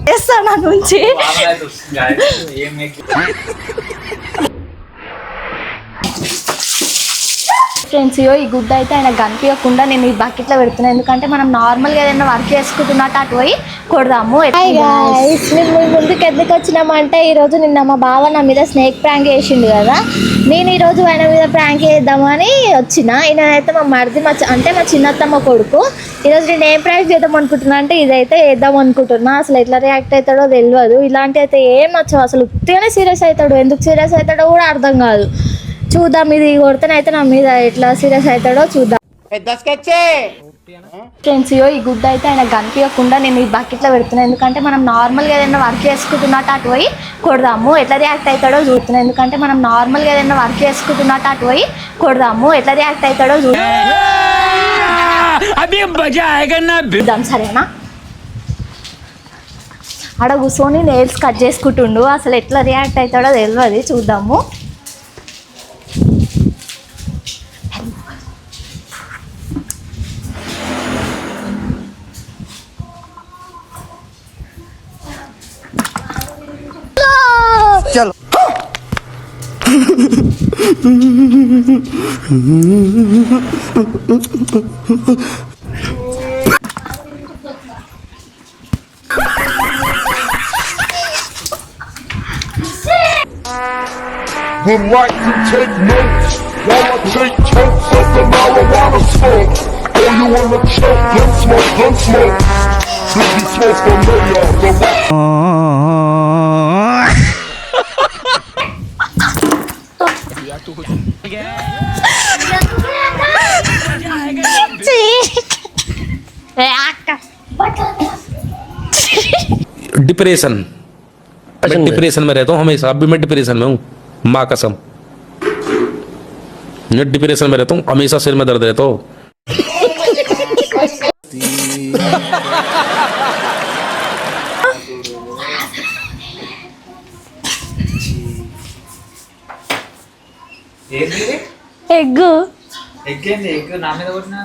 చేస్తాను నుంచి ఫ్రెండ్స్ ఈ గుడ్డ అయితే ఆయన కనిపించకుండా నేను ఈ బకెట్లో పెడుతున్నాను. ఎందుకంటే మనం నార్మల్గా ఏదైనా వర్క్ చేసుకుంటున్నట్టు అటు పోయి కొడదాము. మేము ముందుకు ఎందుకు వచ్చినామంటే ఈరోజు నిన్న మా బావ నా మీద స్నేక్ ప్రాంక్ చేసిండు కదా, నేను ఈరోజు ఆయన మీద ప్రాంక్ చేద్దామని వచ్చిన. ఈయన అయితే మా మరిది అంటే మా చిన్నత్తమ్మ కొడుకు. ఈరోజు నేను ఏం ప్రాంక్ చేద్దాం అనుకుంటున్నా అంటే ఇదైతే వేద్దాం అనుకుంటున్నా. అసలు ఎట్లా రియాక్ట్ అవుతాడో తెలియదు. ఇలాంటి అయితే ఏం నచ్చవు. అసలు ఉత్తిగానే సీరియస్ అవుతాడు. ఎందుకు సీరియస్ అవుతాడో కూడా అర్థం కాదు. చూద్దాం, ఇది కొడితేనైతే నా మీద ఎట్లా సీరియస్ అవుతాడో చూద్దాం. ఫ్రెండ్స్ ఈ గుడ్డ అయితే ఆయన కనిపించకుండా నేను ఈ బకెట్లో పెడుతున్నాను. ఎందుకంటే మనం నార్మల్గా ఏదైనా వర్క్ చేసుకుంటున్నట్టు అటు పోయి కొడదాము. ఎట్లా రియాక్ట్ అవుతాడో చూస్తున్నాను. ఎందుకంటే మనం నార్మల్గా ఏదైనా వర్క్ చేసుకుంటున్నట్టు అటు పోయి కొడదాము. ఎట్లా రియాక్ట్ అవుతాడో చూద్దాం. సరేనా? ఆడ కూర్చొని నెయిల్స్ కట్ చేసుకుంటుండు. అసలు ఎట్లా రియాక్ట్ అవుతాడో తెలియదు. చూద్దాము. चलो would like to take notes while I take totes of the marijuana smoke. Oh, you wanna choke? Gun smoke, gun smoke. Biggie smoke for mayor. Depression मैं डिप्रेशन में रहता हूँ हमेशा. अभी मैं डिप्रेशन में हूँ, माँ कसम. मैं डिप्रेशन में रहता हूँ हमेशा. सिर में दर्द रहता हो. ఎగ్ ఎగ్ నా మీద కొట్టినా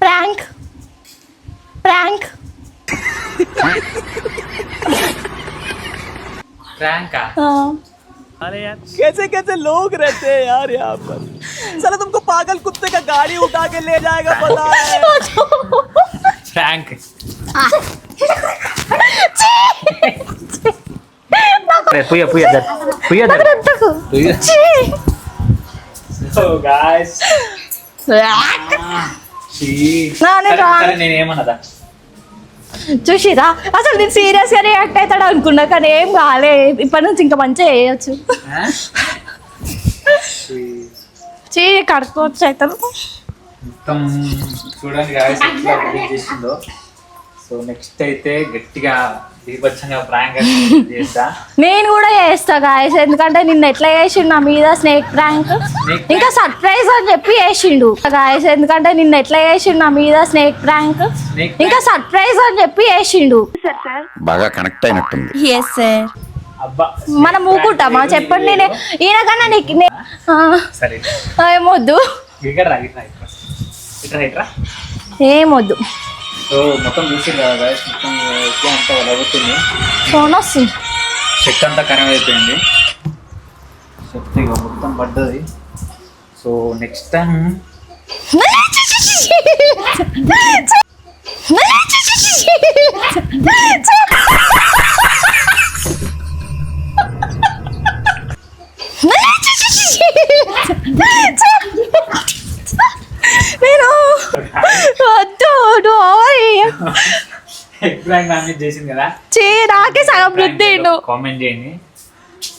ప్రాంక్ ప్రాంక్ ప్రాంకా? अरे यार कैसे कैसे लोग रहते हैं यार यहाँ पर. साला तुमको पागल कुत्ते का गाड़ी उठा के ले जाएगा पता है. ప్రాంక్ పుయ్య పుయ్య పుయ్య సో గాయ్స్ నేనేమన్నదా చూసిరా? అసలు నేను సీరియస్ గా రియాక్ట్ అవుతాడు అనుకున్నా, కానీ ఏం కాలే. ఇప్పటి నుంచి ఇంకా మంచిగా చేయొచ్చు. చీ కడుక్కోవచ్చు అవుతారు మొత్తం. చూడండి గాయ్స్ ఎట్లా రిలీజ్ చేసిందో. సో నెక్స్ట్ అయితే గట్టిగా దీపచ్చంగా ప్రాంక్ చేస్తా. నేను కూడా చేస్తా గాయస్. ఎందుకంటే నిన్న ఎట్లా చేసిండు నా మీద స్నేక్ ప్రాంక్, ఇంకా సర్ప్రైజ్ అని చెప్పి చేసిండు గాయస్. ఎందుకంటే నిన్న ఎట్లా చేసిండు నా మీద స్నేక్ ప్రాంక్, ఇంకా సర్ప్రైజ్ అని చెప్పి చేసిండు. బాగా కనెక్ట్ అయినట్టుంది. Yes sir. మనం ఊకుంటామా చెప్పండి? నేనే ఈయనకన్నా నీకు సరే ఏమొద్దు, ఏమొద్దు. సో మొత్తం చూసి కదా గాయస్, మొత్తం ఎక్కువ అంతా వలగొట్టింది. ఫోన్ వస్తుంది. చెట్టు అంతా ఖరాబ్ అయిపోయింది. చెట్టు ఇక మొత్తం పడ్డది. సో నెక్స్ట్ టైం నేను చేసింది కదా, నాకే సగం రుద్దిండు. కామెంట్ చేయండి.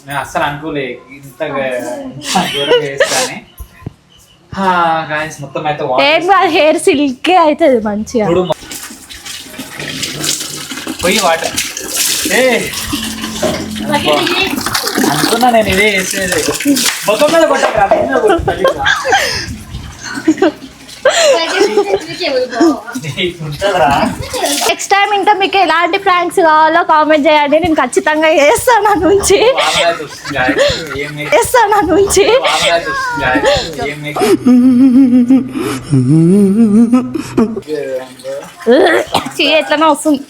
నేను అస్సలు అనుకోలే ఇంత దూరం చేస్తానని. మొత్తం అయితే హెయిర్ సిల్క్ అవుతుంది మంచిగా. పోయి వాటర్ అనుకున్నా నేను ఇదే చేసేది. మొత్తం మీద నెక్స్ట్ టైం ఇంకా మీకు ఎలాంటి ప్రాంక్స్ కావాలో కామెంట్ చేయండి, నేను ఖచ్చితంగా చేస్తాను నా నుంచి చేస్తాను నా నుంచి. ఎట్లనే వస్తుంది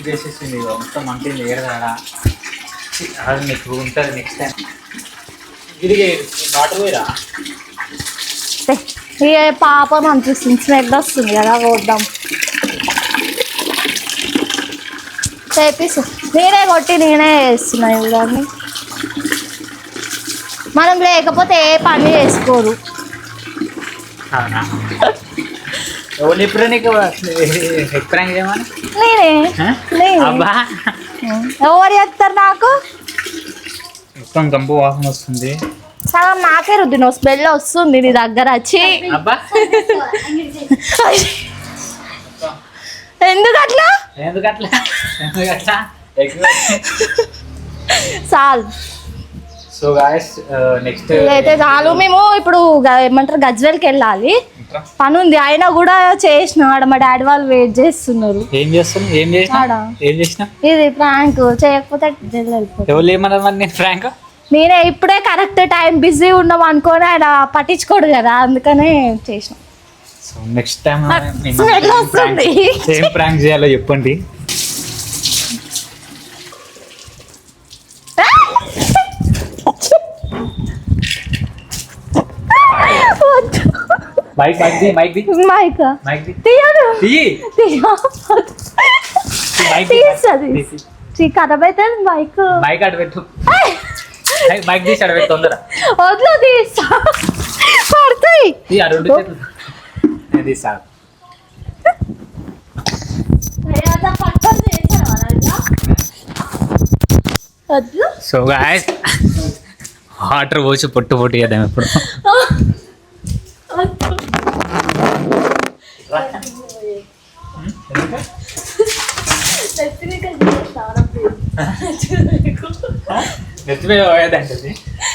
చేసేసింది మొత్తం అంటే ఏడదాడా అది నీకు ఉంటుంది నెక్స్ట్ టైం తిరిగి వాటర్ పోయిరా ఏ పాపం అనిపిస్తుంది, స్మెల్ వస్తుంది కదా, పోద్దాం చేపిస్తు. నేనే కొట్టి నేనే చేస్తున్నా ఇవన్నీ. మనం లేకపోతే ఏ పని చేసుకోరు. అవునా ఎవరు ఎప్పుడు నీకు ప్రాంక్ చేయమని నేనే అబ్బా ఎవరు చేస్తారు నాకు? మొత్తం గంపు వాసన వస్తుంది. సగం నాకే రుద్దిన స్మెల్ వస్తుంది నీ దగ్గర వచ్చి. అబ్బా ఎందుకట్లా ఎందుకట్లా చాలు. సో గాయస్ నెక్స్ట్ అయితే చాలు. మేము ఇప్పుడు ఏమంటారు గజ్వేల్కి వెళ్ళాలి, పని ఉంది. అయినా కూడా చేసిన ఆడ మా డాడీ వాళ్ళు వెయిట్ చేస్తున్నారు. ఏం చేస్తాను ఏం చేసిన ఇది ప్రాంక్ చేయకపోతే వెళ్ళిపోతుంది. ఎవరు ఏమన్నారు మరి నేను ఫ్రాంక్ నేనే ఇప్పుడే కరెక్ట్ టైం బిజీ ఉన్నాం అనుకోని ఆయన పట్టించుకోడు కదా, అందుకనే చేసిన. సో నెక్స్ట్ టైం స్మెల్ వస్తుంది. ఏం ప్రాంక్ చేయాలో చెప్పండి. మైక్ తీయను ఖరాబ్ అవుతుంది మైక్. మైక్ అటు పెట్టు, మైక్ తీసి అటు పెట్టు తొందర. వద్దు తీసా పడతాయి. తీసాను. సో గాయస్ వాటర్ పోసి పొట్టు చేద్దాం ఇప్పుడు. నెత్తి మీద పోయేదంటే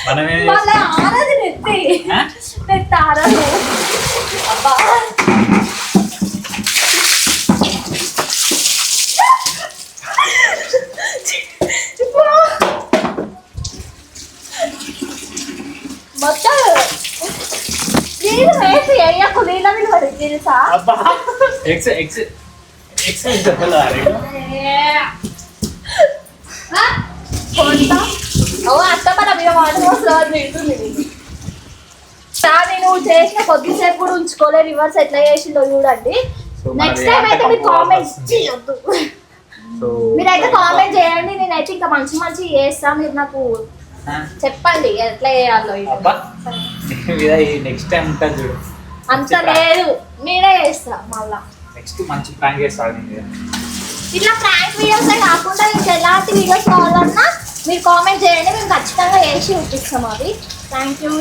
మనం ఏం మొత్తం నీళ్ళు వేసి వేయకు, నీళ్ళ మీద పడి తెలుసా? నువ్వు చేసిన కొద్దిసేపు కూడా ఉంచుకోలే, రివర్స్ ఎట్లా చేసిండో చూడండి. నెక్స్ట్ టైం అయితే మీరు కామెంట్ చేయొద్దు, మీరైతే కామెంట్ చేయండి. నేనైతే ఇంకా మంచి మంచి చేస్తా, మీరు నాకు చెప్పండి ఎట్లా చేయాలో. నెక్స్ట్ టైం ఉంటుంది చూడు, అంత లేదు నేనే చేస్తా. మళ్ళా నెక్స్ట్ మంచి ప్రాంక్ చేస్తాను. ఇట్లా ప్రాంక్ వీడియోస్ కాకుండా ఇంకా ఎలాంటి వీడియోస్ కావాలన్నా మీరు కామెంట్ చేయండి, మేము ఖచ్చితంగా చేసి చూపిస్తాం. అది థ్యాంక్ యూ.